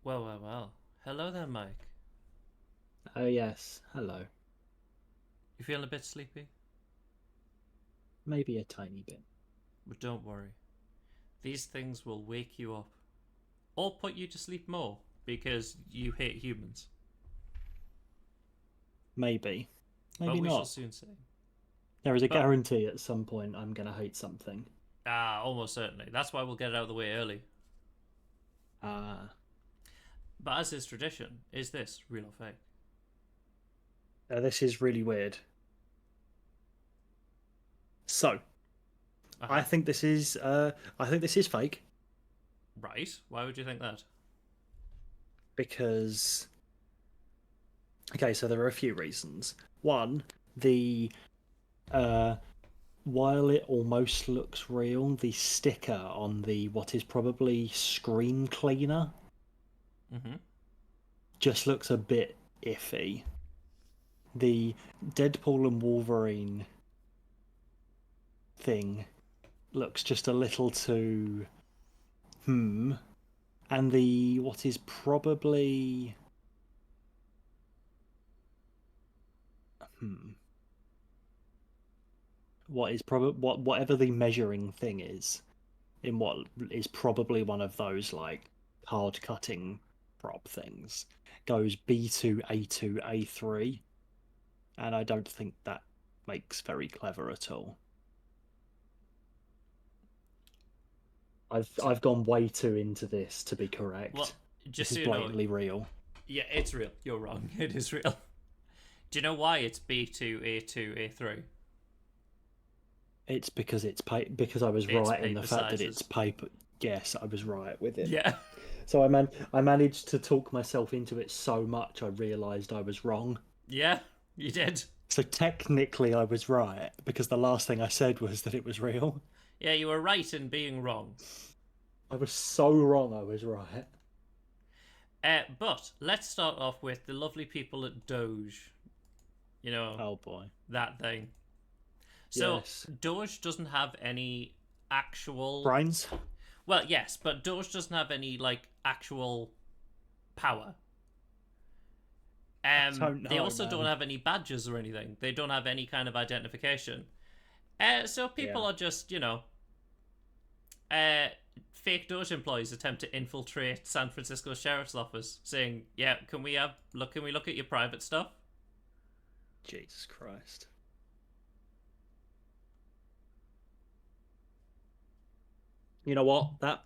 Well. Hello there, Mike. Oh yes, hello. You feeling a bit sleepy? Maybe a tiny bit. But don't worry. These things will wake you up. Or put you to sleep more, because you hate humans. Maybe. But Maybe we shall not. soon see. There is a But, guarantee at some point I'm gonna hate something. almost certainly. That's why we'll get it out of the way early. Ah. But as is tradition, is this real or fake? This is really weird. So, I Uh-huh. think this is I think this is fake Right. Why would you think that? because okay, so there are a few reasons. One, the uh while it almost looks real, the sticker on the what is probably screen cleaner Mm-hmm. just looks a bit iffy. The Deadpool and Wolverine thing looks just a little too and the what is probably hmm what is probably whatever the measuring thing is in what is probably one of those like card cutting prop things goes B2 A2 A3, and I don't think that makes very clever at all. So, I've gone way too into this to be well, correct. just This so is you know, blatantly real. yeah, it's real. You're wrong. It is real. Do you know why it's B2, A2, A3? It's because because I was It's right in the paper fact that it's sizes. paper. Yes, I was right with it. Yeah. So I managed to talk myself into it so much I realised I was wrong. Yeah, you did. So technically I was right because the last thing I said was that it was real. Yeah, you were right in being wrong. I was so wrong I was right. But let's start off with the lovely people at Doge. You know, Oh boy. that thing. So, Yes. Doge doesn't have any actual. Brains? Well, yes, but Doge doesn't have any, like, actual power. I don't They know, also don't man. have any badges or anything. They don't have any kind of identification. So people Yeah. are just, uh, fake Doge employees attempt to infiltrate San Francisco Sheriff's Office, saying, "Yeah, can we look at your private stuff?" Jesus Christ. You know what? That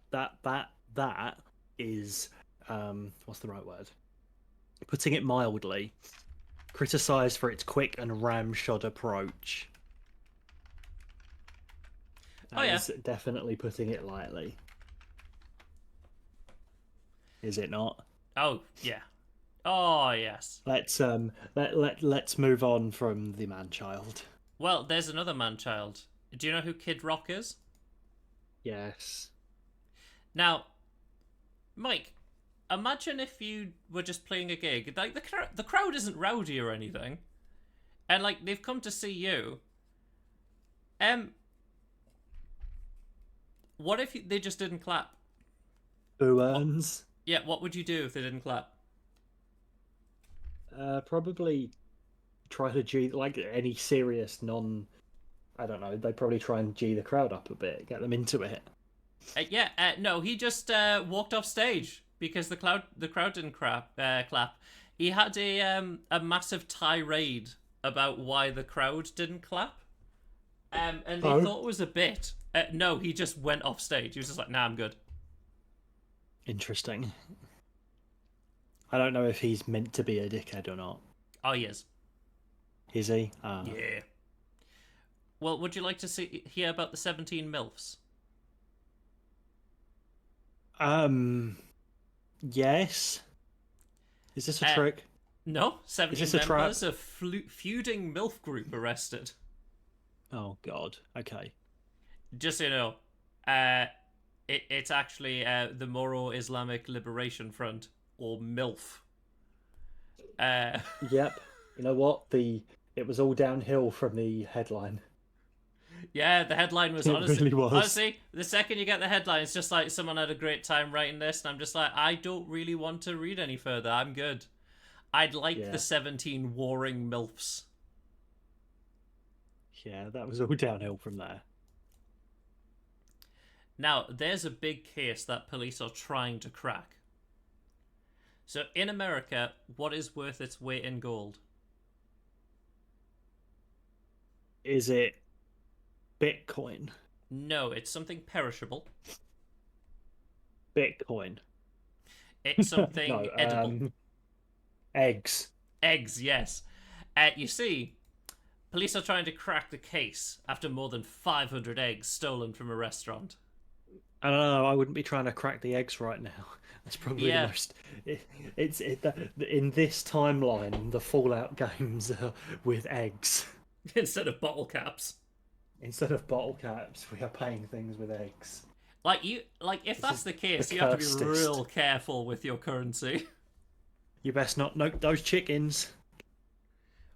is what's the right word? Putting it mildly, criticized for its quick and ramshod approach. Oh That yeah. is definitely putting it lightly. Is it not? Oh yeah. Oh yes. Let's move on from the man child. Well, there's another man child. Do you know who Kid Rock is? Yes. Now, Mike, imagine if you were just playing a gig. Like the crowd isn't rowdy or anything, and like they've come to see you. Um, what if they just didn't clap? Who What? earns? Yeah, what would you do if they didn't clap? Probably try to G like any serious non. I don't know. They probably try and G the crowd up a bit, get them into it. Yeah, no, he just walked off stage because the crowd didn't clap. He had a massive tirade about why the crowd didn't clap. And they Oh, thought it was a bit. No, he just went off stage. He was just like, "Nah, I'm good." interesting. I don't know if he's meant to be a dickhead or not. Oh, he is. Is he? Yeah. Well, would you like to hear about the 17 milfs? Um. Yes. Is this a Uh, trick? no, Is 17 this a trap? members of feuding milf group arrested. Oh God. Okay. Just so you know, uh, It's actually the Moro Islamic Liberation Front, or MILF. Uh, Yep. You know what? It was all downhill from the headline. yeah, the headline was It really was. honestly, the second you get the headline, it's just like someone had a great time writing this, and I'm just like, I don't really want to read any further. I'm good. I'd like the Yeah. 17 warring MILFs. Yeah, that was all downhill from there. Now, there's a big case that police are trying to crack. So, in America, what is worth its weight in gold? Is it Bitcoin? No, it's something perishable. Bitcoin. It's No, something edible. eggs. Eggs, yes. You see, police are trying to crack the case after more than 500 eggs stolen from a restaurant. I don't know. I wouldn't be trying to crack the eggs right now. That's probably the Yeah, most. In this timeline, the Fallout games are with eggs instead of bottle caps. instead of bottle caps. We are paying things with eggs. Like if This that's is the case, the you have to be cursedest. real careful with your currency. You best not note those chickens.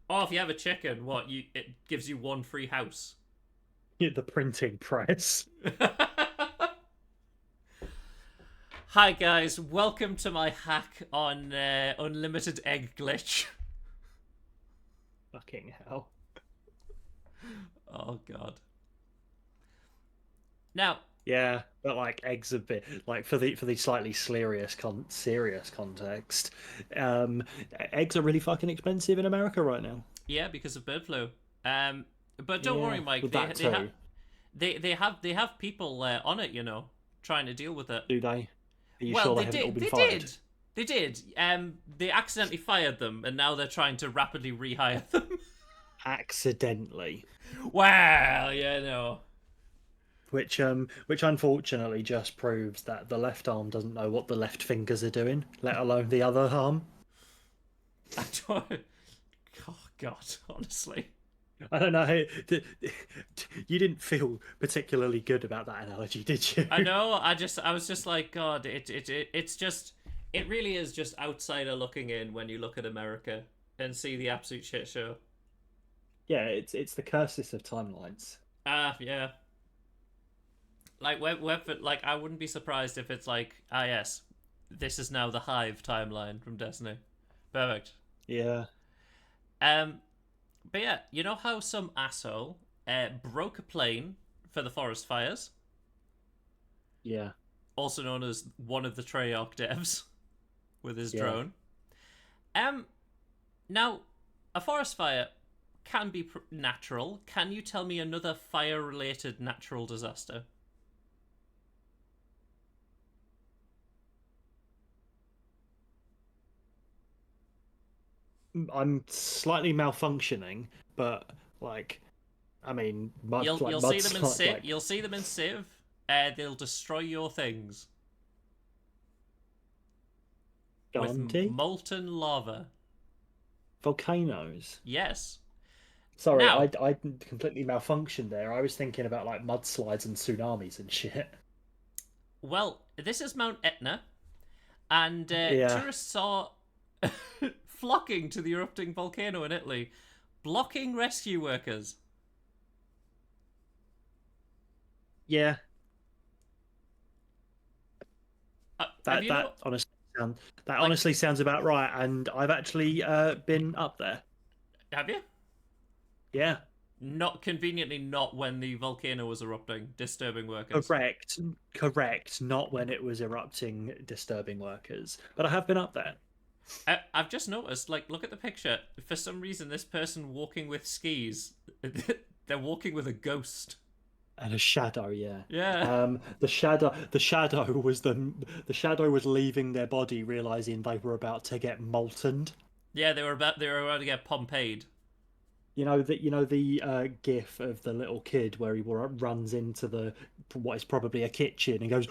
Or if you have a chicken, what you it gives you one free house. The printing press. Hi guys, welcome to my hack on unlimited egg glitch. Fucking hell. Oh god. Now, Yeah, but like eggs a bit like for the slightly serious context, um, eggs are really fucking expensive in America right now. yeah, because of bird flu. But don't worry, Yeah, Mike. with that too. They have people on it, you know, trying to deal with it. Do they? Are you Well, sure they they haven't all did. been They fired? did. They did. They accidentally fired them, and now they're trying to rapidly rehire them. Accidentally, Well, yeah, no. which unfortunately just proves that the left arm doesn't know what the left fingers are doing, let alone the other arm. I don't. Oh God, honestly. I don't know. You didn't feel particularly good about that analogy, did you? I know. I was just like, God. It's just. It really is just outsider looking in when you look at America and see the absolute shit show. Yeah, it's the curses of timelines. Ah, yeah. Like like I wouldn't be surprised if it's like, ah, yes, this is now the Hive timeline from Destiny. Perfect. Yeah. Um, but yeah, you know how some asshole broke a plane for the forest fires, Yeah. also known as one of the Treyarch devs, with his Yeah. drone. Now a forest fire can be natural. Can you tell me another fire-related natural disaster? I'm slightly malfunctioning, but like, I mean, You'll see them in Civ. like You'll see them in Civ. They'll destroy your things with Gandhi, molten lava. volcanoes. Yes. Sorry, Now, I completely malfunctioned there. I was thinking about like mudslides and tsunamis and shit. well, this is Mount Etna, and Yeah. tourists are flocking to the erupting volcano in Italy, blocking rescue workers. Yeah. Have you know? That Like, honestly sounds about right, and I've actually been up there. have you? Yeah. Not conveniently, not when the volcano was erupting, disturbing workers. Correct. Correct. Not when it was erupting, disturbing workers. But I have been up there. I've just noticed, like, look at the picture. For some reason, this person walking with skis, they're walking with a ghost. And a shadow, yeah. Yeah. The shadow was leaving their body, realizing they were about to get molten. Yeah, they were about to get Pompeyed. You know the gif of the little kid where he runs into the what is probably a kitchen and goes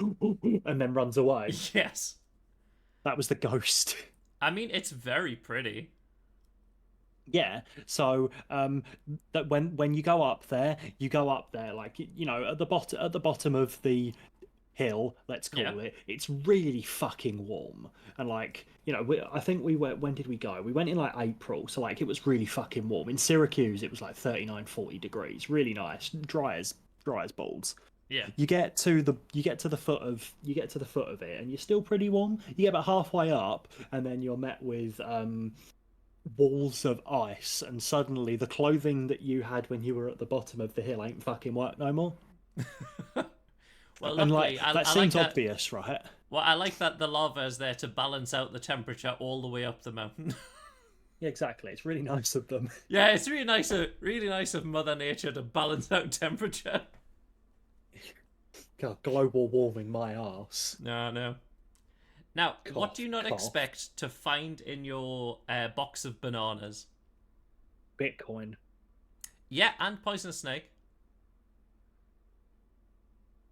and then runs away. Yes. That was the ghost. I mean, it's very pretty. Yeah. So that when you go up there like you know at the bottom of the hill, let's Yeah. call it. It's really fucking warm, and like I think we went. When did we go? We went in like April, so like it was really fucking warm. In Syracuse, it was like 39, 40 degrees, really nice, dry as balls. Yeah. You get to the foot of it, and you're still pretty warm. You get about halfway up, and then you're met with walls of ice, and suddenly the clothing that you had when you were at the bottom of the hill ain't fucking work no more. Well, And like luckily, I, that I like seems that. obvious, right? Well, I like that the lava is there to balance out the temperature all the way up the mountain. Yeah, exactly. It's really nice of them. Yeah, it's really nice of Mother Nature to balance out temperature. God, global warming, my arse. No, no. Now, what do Cough, you not cough. expect to find in your box of bananas? Bitcoin. Yeah, and poisonous snake.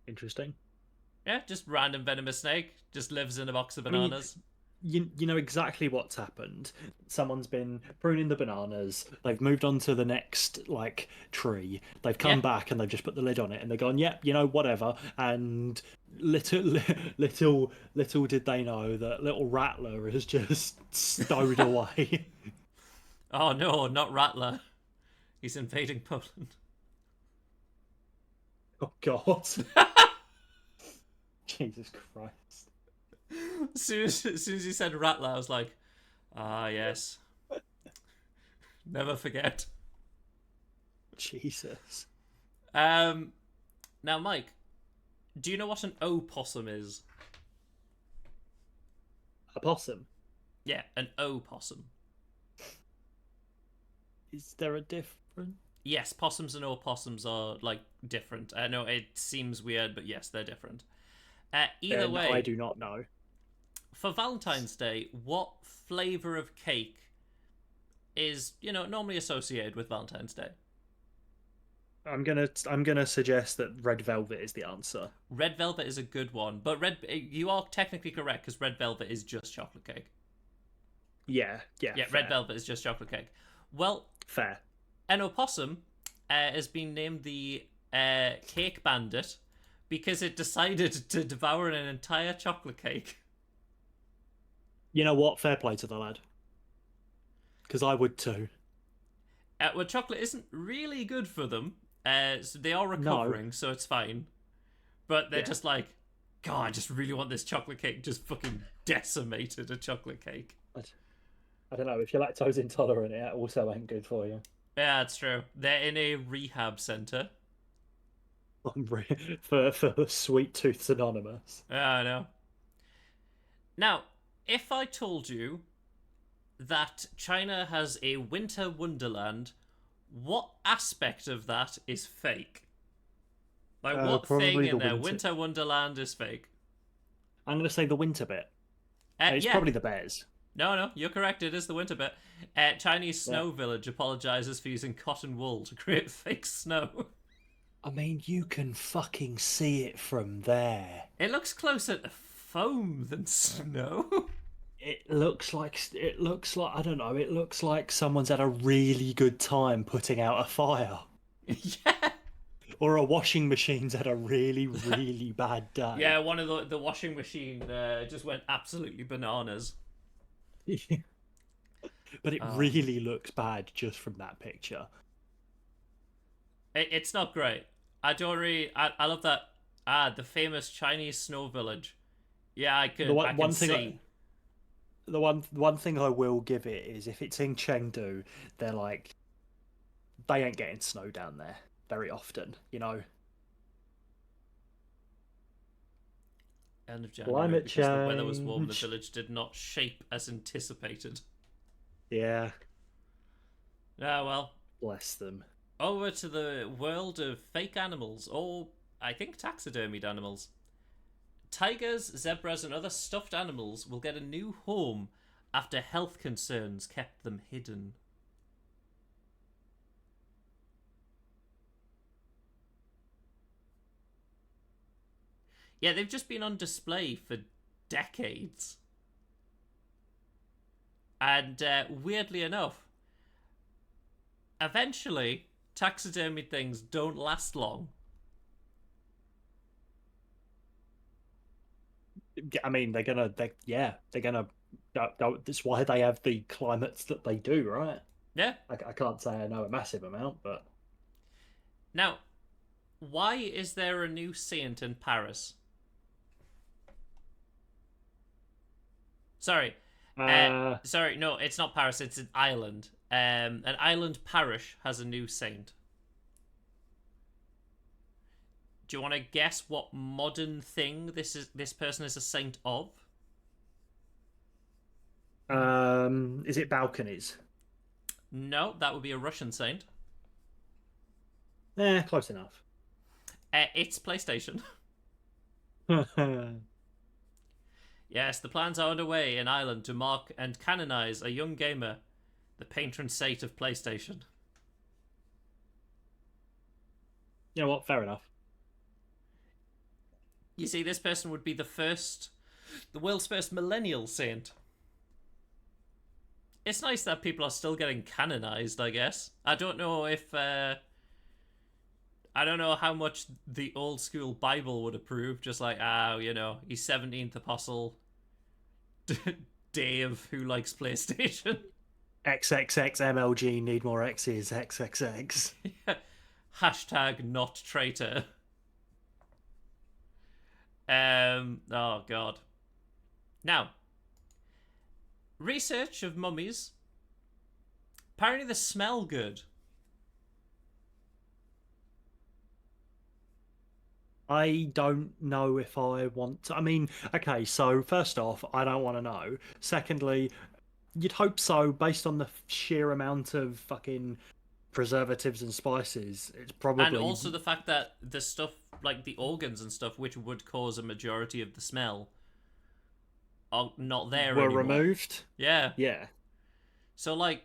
Interesting. Yeah, just random venomous snake. Just lives in a box of I mean, bananas. you know exactly what's happened. Someone's been pruning the bananas. They've moved on to the next like tree. They've Yeah. come back and they've just put the lid on it and they're gone. Yep, whatever. And little did they know that little Rattler is just stowed away. Oh no, not Rattler. He's invading Poland. Oh God. Jesus Christ. As soon as you said Rattler, I was like, ah, yes. Never forget. Jesus. Um, Now, Mike, do you know what an opossum is? A possum. Yeah, an opossum. Is there a difference? Yes, possums and opossums are like different. I know it seems weird, but yes, they're different. Either Then I way, do not know. for Valentine's Day, what flavor of cake is normally associated with Valentine's Day? I'm gonna suggest that red velvet is the answer. Red velvet is a good one, but you are technically correct because red velvet is just chocolate cake. Yeah, Yeah, fair, red velvet is just chocolate cake. Well, fair. an opossum has been named the cake bandit because it decided to devour an entire chocolate cake. You know what? Fair play to the lad. Because I would too. Well, chocolate isn't really good for them. So they are No. recovering, so it's fine. But they're Yeah. just like, God, I just really want this chocolate cake. Just fucking decimated a chocolate cake. I don't know. If you're lactose intolerant, it also ain't good for you. Yeah, that's true. They're in a rehab center. For Sweet Tooths Anonymous. Yeah, I know. Now, if I told you that China has a winter wonderland, what aspect of that is fake? Like, what thing Probably in the their winter. winter wonderland is fake? I'm gonna say the winter bit. It's Yeah. probably the bears. No, you're correct. It is the winter bit. Chinese Snow Village apologizes for using cotton wool to create fake snow. I mean, you can fucking see it from there. It looks closer to foam than snow. It looks like I don't know. It looks like someone's had a really good time putting out a fire, Yeah. or a washing machine's had a really really bad day. Yeah, one of the washing machine just went absolutely bananas. But it really looks bad just from that picture. It's not great. I don't really. I love that. The famous Chinese snow village. Yeah, I can. I can see. The one thing I will give it is if it's in Chengdu, they're like they ain't getting snow down there very often, you know. End of January Climate because the weather was warm. The change. village did not shape as anticipated. Yeah, Ah, well. bless them. Over to the world of fake animals, or I think taxidermied animals. Tigers, zebras, and other stuffed animals will get a new home after health concerns kept them hidden. Yeah, they've just been on display for decades. And weirdly enough, eventually, taxidermy things don't last long. I mean, they're gonna. That's why they have the climates that they do, right? Yeah. I can't say I know a massive amount, but Now, why is there a new saint in Paris? Sorry. uh, Sorry, no, it's not Paris, it's an island. An island parish has a new saint. Do you want to guess what modern thing this person is a saint of? is it balconies? No, that would be a Russian saint. Close enough. It's PlayStation. Yes, the plans are underway in Ireland to mark and canonize a young gamer, the patron saint of PlayStation. You know what? Fair enough. You see, this person would be the world's first millennial saint. It's nice that people are still getting canonized, I guess. I don't know if I don't know how much the old school Bible would approve. Just like, he's 17th apostle, Dave, who likes PlayStation. XXXMLG need more X's. XXX. Hashtag not traitor. Oh god. Now, research of mummies. Apparently, they smell good. I don't know if I want to. I mean, okay, so first off, I don't want to know. Secondly, you'd hope so based on the sheer amount of fucking preservatives and spices. It's probably. And also the fact that the stuff, like the organs and stuff, which would cause a majority of the smell, are not there were anymore. removed. Yeah. Yeah. So, like,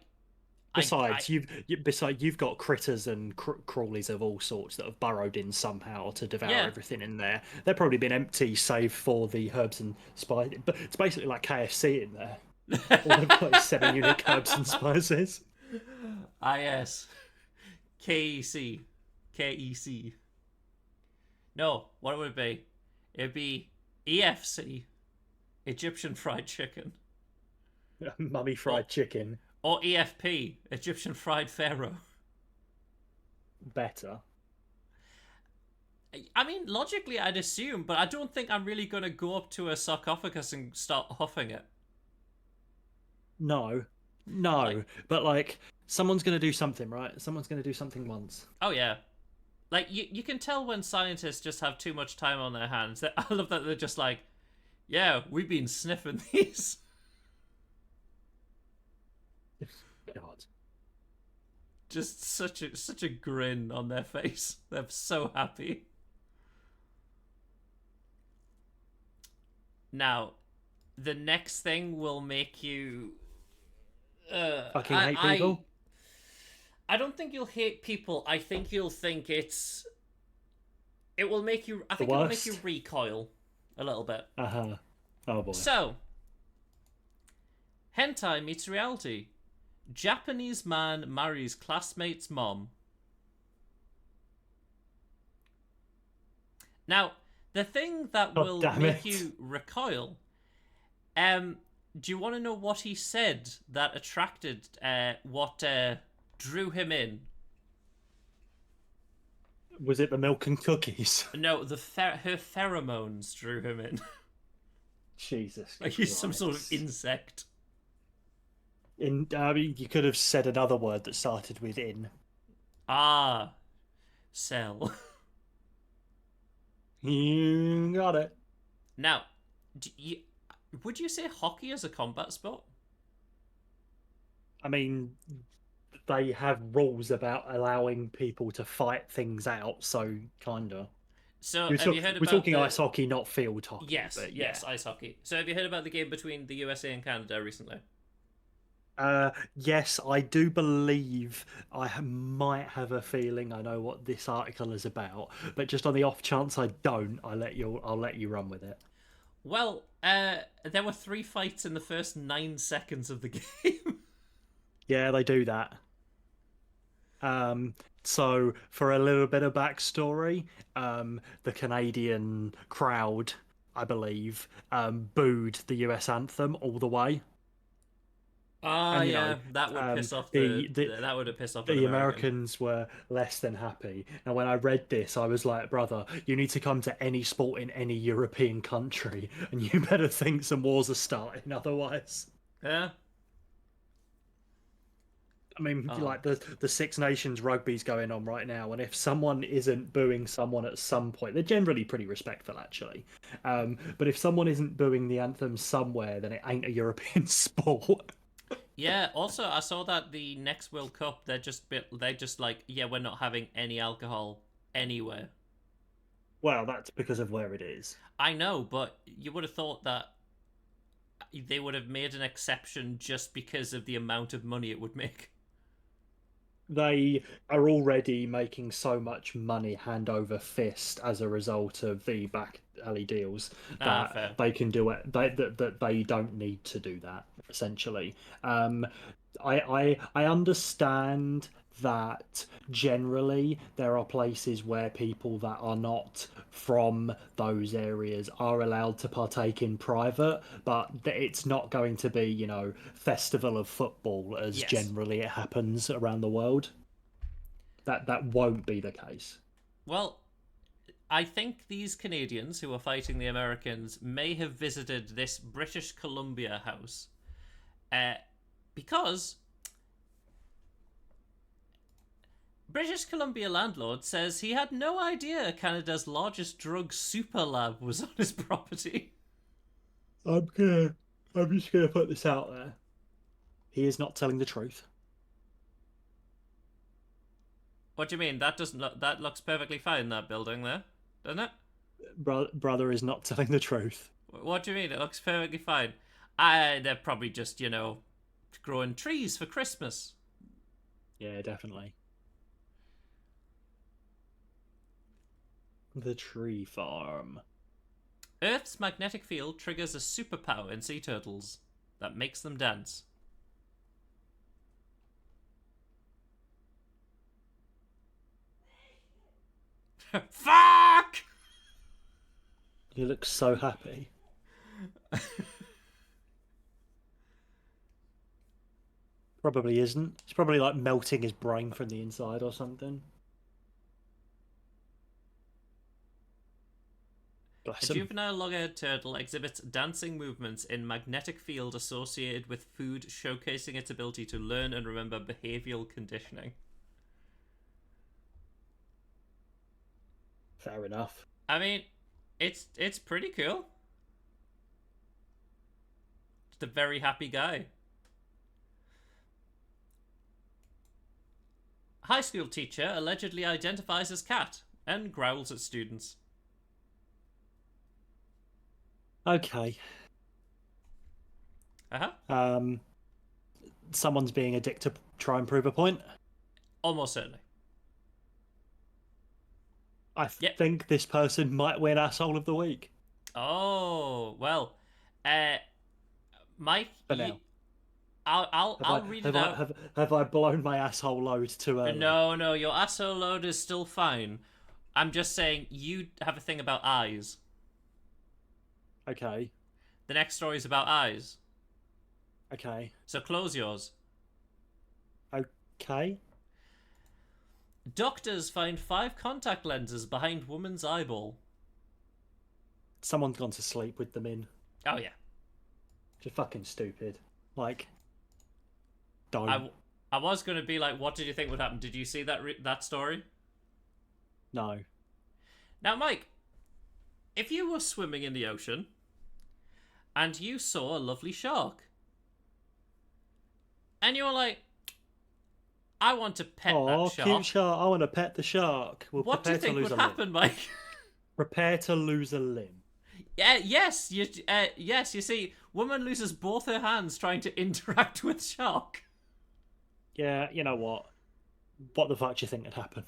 Besides, you've got critters and crawlies of all sorts that have burrowed in somehow to devour Yeah. everything in there. They've probably been empty, save for the herbs and spices. But it's basically like KFC in there. All they've got is 7 unique herbs and spices. yes. KEC. KEC. No, what would it be? It'd be EFC. Egyptian fried chicken. Mummy fried chicken. Or EFP. Egyptian fried pharaoh. Better. I mean, logically, I'd assume, but I don't think I'm really going to go up to a sarcophagus and start huffing it. No. But like, someone's going to do something, right? Someone's going to do something once. Oh, yeah. Like, you can tell when scientists just have too much time on their hands. I love that they're just like, yeah, we've been sniffing these. God. Just such a grin on their face. They're so happy. Now, the next thing will make you Fucking hate people? I don't think you'll hate people. I think you'll think it will make you I think it'll make you recoil a little bit. Uh-huh. Oh boy. So, hentai meets reality. Japanese man marries classmate's mom. Now, the thing that will make you recoil, do you want to know what he said that attracted, what drew him in? Was it the milk and cookies? No, her pheromones drew him in. Jesus. Like he's some sort of insect. You could have said another word that started with "in." Ah, cell. You got it. Now, would you say hockey is a combat sport? I mean, they have rules about allowing people to fight things out, so kinda. So have you heard about we're talking ice hockey, not field hockey. Yes, but yes, ice hockey. So have you heard about the game between the USA and Canada recently? Yes, I do believe might have a feeling I know what this article is about, but just on the off chance I don't, I'll let you run with it. Well, there were 3 fights in the first 9 seconds of the game. Yeah, they do that. So for a little bit of backstory, the Canadian crowd I believe, booed the US anthem all the way. Ah, And yeah, that would piss off the that would have pissed off an the American. Americans were less than happy. And when I read this, I was like, brother, you need to come to any sport in any European country, and you better think some wars are starting otherwise. Yeah. I mean, Oh, like the Six Nations rugby's going on right now, and if someone isn't booing someone at some point, they're generally pretty respectful, actually. But if someone isn't booing the anthem somewhere, then it ain't a European sport. yeah. Also, I saw that the next World Cup, they're just like, yeah, we're not having any alcohol anywhere. Well, that's because of where it is. I know, but you would have thought that they would have made an exception just because of the amount of money it would make. They are already making so much money hand over fist as a result of the back alley deals Ah, that fair. they can do it. That they don't need to do that. Essentially, um, I understand that generally there are places where people that are not from those areas are allowed to partake in private, but it's not going to be, festival of football as Yes. generally it happens around the world. That won't be the case. Well, I think these Canadians who are fighting the Americans may have visited this British Columbia house, uh, because British Columbia landlord says he had no idea Canada's largest drug super lab was on his property. I'm just gonna put this out there. He is not telling the truth. What do you mean? That doesn't look, that looks perfectly fine. That building there, doesn't it? Brother is not telling the truth. What do you mean? It looks perfectly fine. They're probably just growing trees for Christmas. Yeah, definitely. The tree farm. Earth's magnetic field triggers a superpower in sea turtles that makes them dance. Fuck! He looks so happy. Probably isn't. He's probably like melting his brain from the inside or something. A Bless him. juvenile loggerhead turtle exhibits dancing movements in magnetic field associated with food, showcasing its ability to learn and remember behavioral conditioning. Fair enough. I mean, it's pretty cool. Just a very happy guy. High school teacher allegedly identifies as cat and growls at students. Okay. Uh huh. Um, Someone's being a dick to try and prove a point. Almost certainly. I Yep. think this person might win asshole of the week. Oh well. Uh, Mike, For now. I'll read it out. Have I blown my asshole load too early? No, no, your asshole load is still fine. I'm just saying you have a thing about eyes. Okay. The next story is about eyes. Okay. So close yours. Okay. Doctors find 5 contact lenses behind woman's eyeball. Someone's gone to sleep with them in. Oh yeah. Just fucking stupid. Like, don't. I was gonna be like, what did you think would happen? Did you see that story? No. Now, Mike, if you were swimming in the ocean and you saw a lovely shark, and you were like, I want to pet Oh, that shark. cute shark. I want to pet the shark. We'll What do you prepare to think lose would a limb. happen, Mike? Prepare to lose a limb. Yes, yes. You see, woman loses both her hands trying to interact with shark. Yeah, you know what? What the fuck do you think would happen?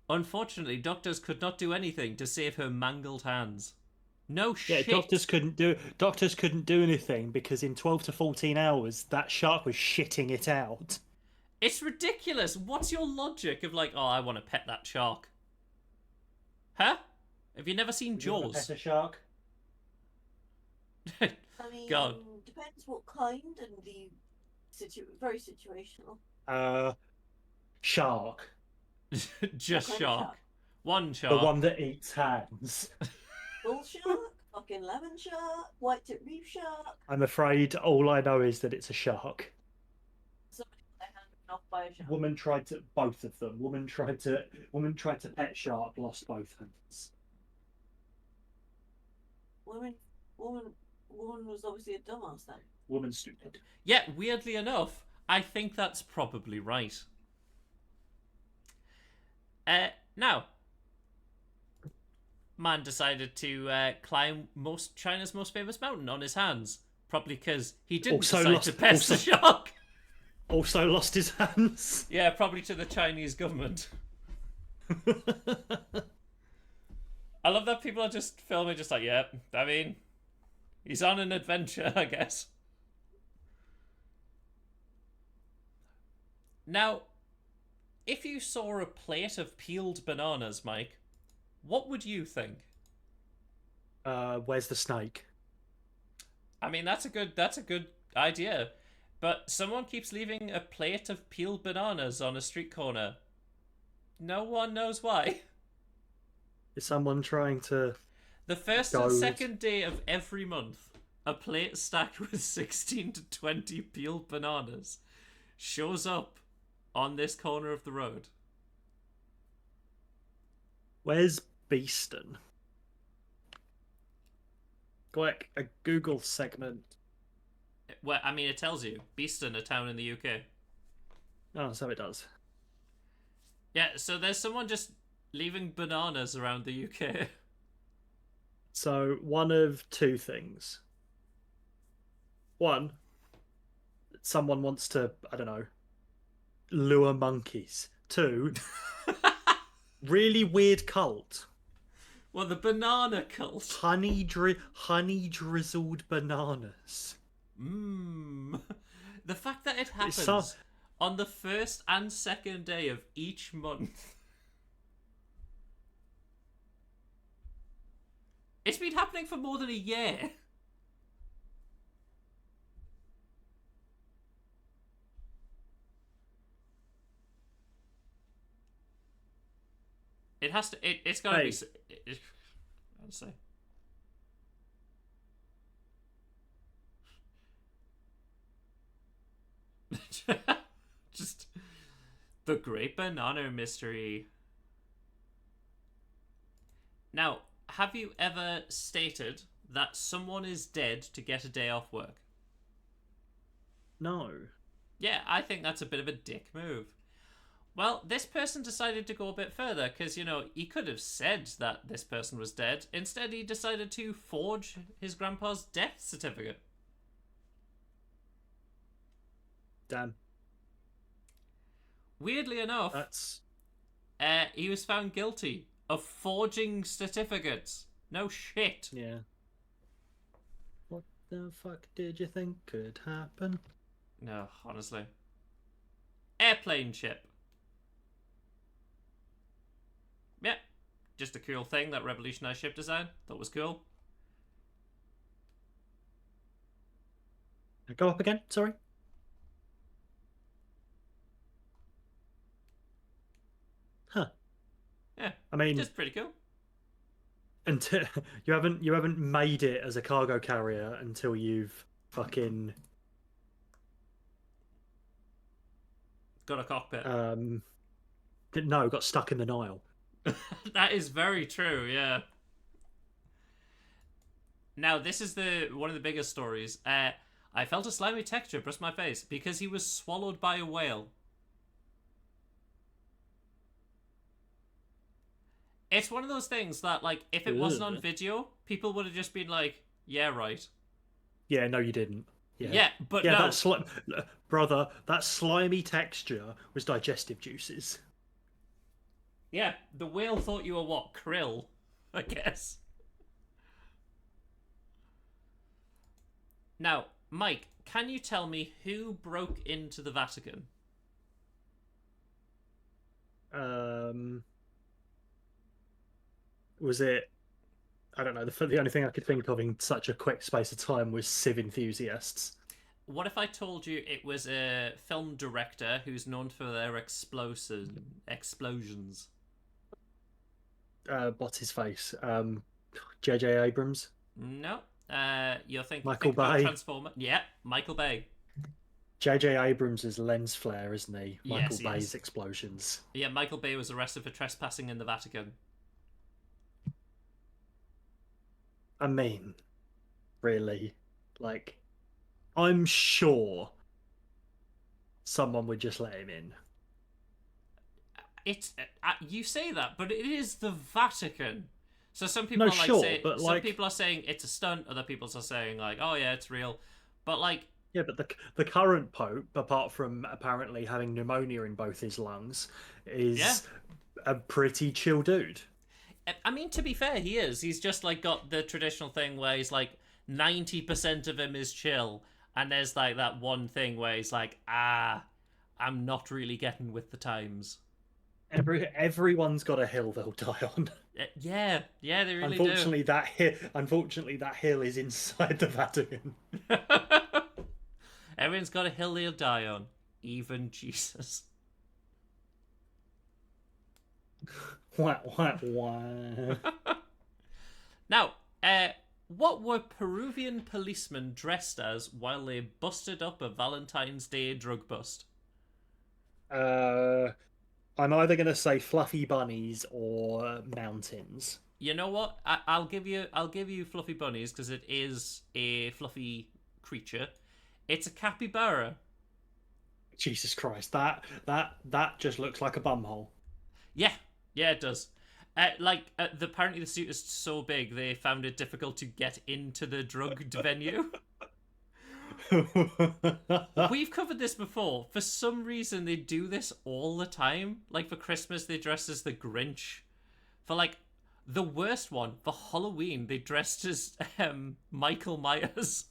Unfortunately, doctors could not do anything to save her mangled hands. No Yeah, shit. doctors couldn't do anything because in 12 to 14 hours that shark was shitting it out. It's ridiculous. What's your logic of like, oh, I want to pet that shark? Huh? Have you never seen Would you ever Jaws? pet a shark? I mean, God. depends what kind and the very situational. Shark. Just What kind of shark. shark? One The shark. one that eats hands. Bull shark, fucking lemon shark, white tip reef shark. I'm afraid all I know is that it's a shark. Somebody got their hand ripped off by a shark. Woman tried to both of them. Woman tried to pet shark, lost both hands. Woman was obviously a dumbass then. Woman stupid. Yeah, weirdly enough, I think that's probably right. Now, man decided to climb China's most famous mountain on his hands. Probably because he didn't decide to pest the shark. Also lost his hands. Yeah, probably to the Chinese government. I love that people are just filming, just like, yeah, I mean, he's on an adventure, I guess. Now, if you saw a plate of peeled bananas, Mike, what would you think? Where's the snake? I mean, that's a good idea. But someone keeps leaving a plate of peeled bananas on a street corner. No one knows why. Is someone trying to... The first and second day of every month, a plate stacked with 16 to 20 peeled bananas shows up on this corner of the road. Where's Beeston? Like a Google segment. Well, I mean, it tells you. Beeston, a town in the UK. Oh, so it does. Yeah, so there's someone just leaving bananas around the UK. So, one of two things. One, someone wants to, I don't know, lure monkeys. Two, really weird cult. Well, the banana cult. Honey drizzled bananas. Mmm. The fact that it happens on the first and second day of each month. It's been happening for more than a year. It has to. It's gotta be. I'd say. Just the Great Banana Mystery. Now, have you ever stated that someone is dead to get a day off work? No. Yeah, I think that's a bit of a dick move. Well, this person decided to go a bit further because, you know, he could have said that this person was dead. Instead, he decided to forge his grandpa's death certificate. Damn. Weirdly enough, That's... he was found guilty of forging certificates. No shit. Yeah. What the fuck did you think could happen? No, honestly. Airplane ship. Yeah, just a cool thing that revolutionized ship design. Thought was cool. Go up again, sorry. Huh. Yeah, I mean, just pretty cool. until you haven't made it as a cargo carrier until you've fucking Got a cockpit. no, got stuck in the Nile. That is very true, yeah. Now, this is one of the biggest stories. I felt a slimy texture brush my face because he was swallowed by a whale. It's one of those things that, like, if it wasn't on video, people would have just been like, yeah, right. Yeah, no, you didn't. Yeah, but yeah, no. Brother, that slimy texture was digestive juices. Yeah, the whale thought you were what? Krill, I guess. Now, Mike, can you tell me who broke into the Vatican? Was it I don't know. The only thing I could think of in such a quick space of time was Civ enthusiasts. What if I told you it was a film director who's known for their explosions? What's his face? J.J. Abrams, No. You're thinking Michael think about Bay. Transformer. Yeah, Michael Bay. J.J. Abrams is lens flare, isn't he? Yes, Michael he Bay's is. explosions. Yeah, Michael Bay was arrested for trespassing in the Vatican. I mean, really, like, I'm sure someone would just let him in. It's you say that, but it is the Vatican. So some people No, are like sure, say, but some like, people are saying it's a stunt, other people are saying like, oh yeah, it's real. But like, yeah, but the current pope, apart from apparently having pneumonia in both his lungs, yeah. is a pretty chill dude. I mean, to be fair, he is. He's just like got the traditional thing where he's like 90% of him is chill, and there's like that one thing where he's like, I'm not really getting with the times. Everyone's got a hill they'll die on. Yeah, they really Unfortunately, that hill is inside the Vatican. do. Everyone's got a hill they'll die on, even Jesus. Wah, wah, wah. Now, what were Peruvian policemen dressed as while they busted up a Valentine's Day drug bust? Uh, I'm either going to say fluffy bunnies or mountains. You know what? I'll give you fluffy bunnies because it is a fluffy creature. It's a capybara. Jesus Christ, that just looks like a bumhole. Yeah, it does. Apparently the suit is so big they found it difficult to get into the drugged venue. We've covered this before. For some reason, they do this all the time. Like for Christmas, they dress as the Grinch. For like the worst one, for Halloween, they dressed as Michael Myers.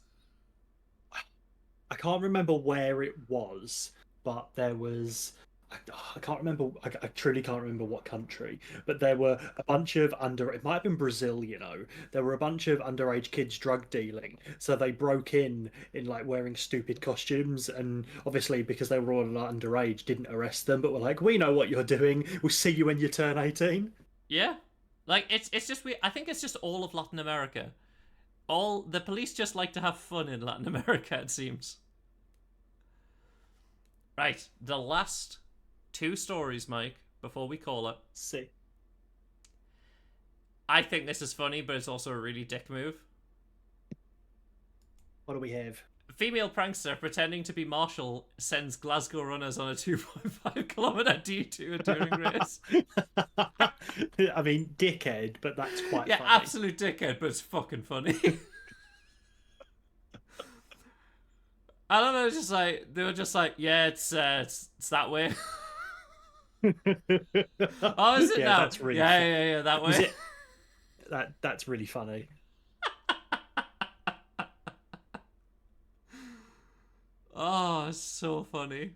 I can't remember where it was, but there was. I can't remember. I truly can't remember what country, but there were a bunch of It might have been Brazil. There were a bunch of underage kids drug dealing, so they broke in like wearing stupid costumes, and obviously because they were all underage, didn't arrest them, but were like, "We know what you're doing. We'll see you when you turn 18." Yeah, like it's just weird. I think it's just all of Latin America. All the police just like to have fun in Latin America. It seems. Right, the last two stories, Mike, before we call it. See, I think this is funny, but it's also a really dick move. what do we have? Female prankster pretending to be Marshall sends Glasgow runners on a 2.5-kilometer detour during race. I mean, dickhead, but that's quite Yeah, funny. absolute dickhead, but it's fucking funny. I don't know. Just like they were just like, yeah, it's that way. Oh, is it Yeah, now? that's really yeah, that way. That's really funny. Oh, it's so funny.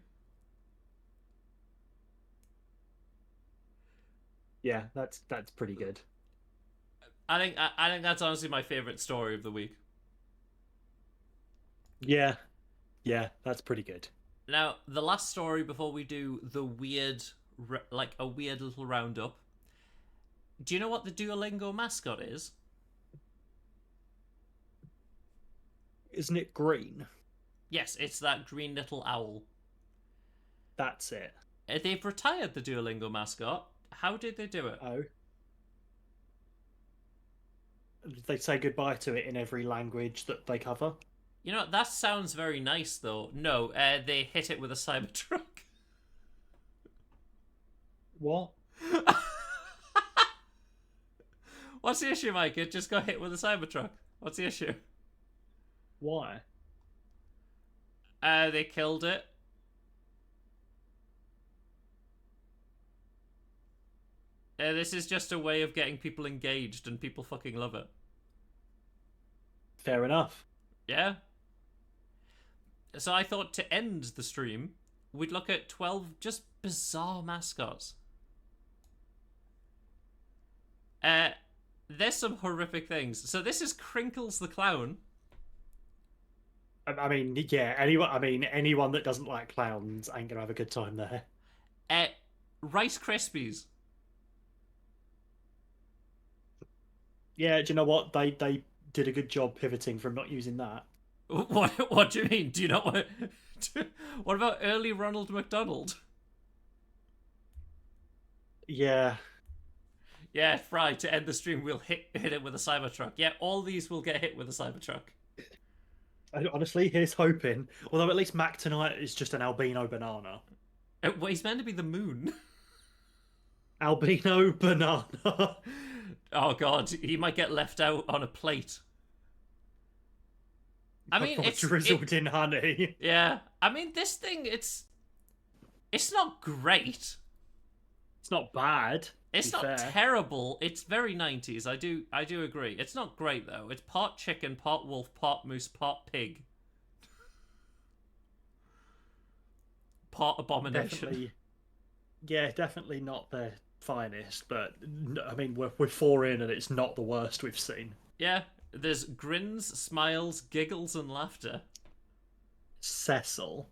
Yeah, that's pretty good. I think that's honestly my favorite story of the week. Yeah, that's pretty good. Now, the last story before we do the weird, like a weird little roundup. Do you know what the Duolingo mascot is? Isn't it green? Yes, it's that green little owl. That's it. They've retired the Duolingo mascot. How did they do it? Oh. Did they say goodbye to it in every language that they cover? You know, that sounds very nice, though. No, they hit it with a Cybertruck. What? What's the issue, Mike? It just got hit with a Cybertruck. What's the issue? Why? They killed it. This is just a way of getting people engaged, and people fucking love it. Fair enough. Yeah? So I thought to end the stream, we'd look at 12 just bizarre mascots. there's some horrific things. So this is Crinkles the clown. I mean, yeah, anyone that doesn't like clowns ain't gonna have a good time there. Rice Krispies. Yeah, do you know what? They did a good job pivoting from not using that. What do you mean? Do you not want? What about early Ronald McDonald? Yeah, Yeah, Fry. To end the stream, we'll hit it with a Cybertruck. Yeah, all these will get hit with a Cybertruck. honestly, here's hoping. Although at least Mac tonight is just an albino banana. Well, he's meant to be the moon. Albino banana. Oh god, he might get left out on a plate. I mean, it's drizzled in honey. Yeah, I mean, this thing, it's not great. It's not bad. It's not fair. terrible. It's very 90s. I do agree. It's not great though. It's part chicken, part wolf, part moose, part pig, part abomination. Definitely, yeah, definitely not their finest. But I mean, we're 4 in, and it's not the worst we've seen. Yeah, there's grins, smiles, giggles, and laughter. Cecil,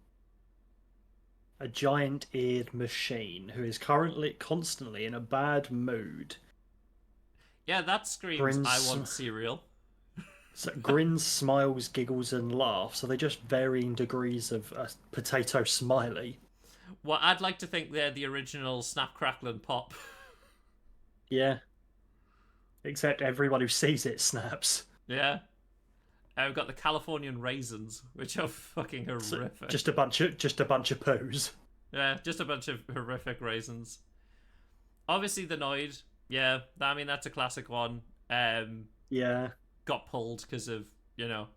a giant-eared machine who is currently constantly in a bad mood. Yeah, that screams, Grins. I want cereal. So grins, smiles, giggles, and laughs. So they're just varying degrees of a potato smiley. Well, I'd like to think they're the original Snap, Crackle, and Pop. Yeah. Except everyone who sees it snaps. Yeah. We've got the Californian raisins, which are fucking horrific. So just a bunch of poos. Yeah, just a bunch of horrific raisins. Obviously, the Noid. Yeah, I mean, that's a classic one. Yeah. Got pulled because of,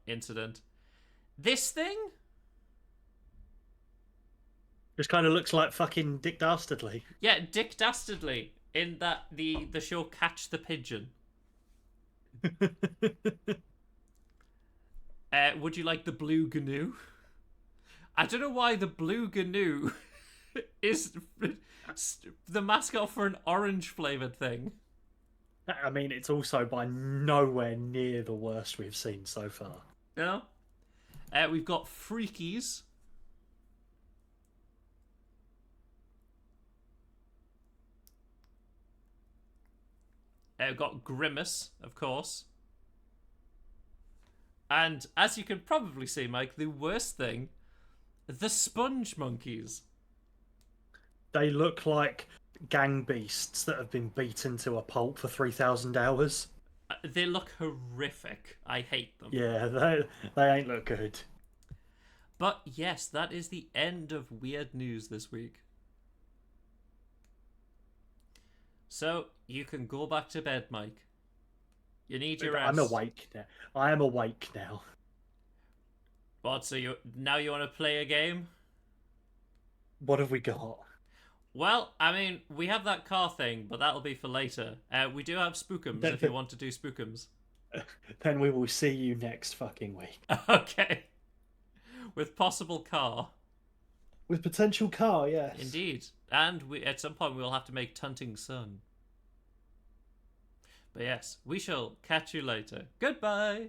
incident. This thing? Just kind of looks like fucking Dick Dastardly. Yeah, Dick Dastardly in that the show Catch the Pigeon. Would you like the blue GNU? I don't know why the blue GNU is the mascot for an orange flavored thing. I mean, it's also by nowhere near the worst we've seen so far. Yeah. We've got Freakies. We've got Grimace, of course. And as you can probably see, Mike, the worst thing, the Sponge Monkeys. They look like gang beasts that have been beaten to a pulp for 3,000 hours. They look horrific. I hate them. Yeah, they ain't look good. But yes, that is the end of weird news this week. So you can go back to bed, Mike. You need your rest. I'm awake now. I am awake now. What? So you want to play a game? What have we got? Well, I mean, we have that car thing, but that'll be for later. We do have Spookums if you want to do Spookums. Then we will see you next fucking week. Okay. With possible car. With potential car, yes. Indeed. And at some point we will have to make Tunting Sun. But yes, we shall catch you later. Goodbye!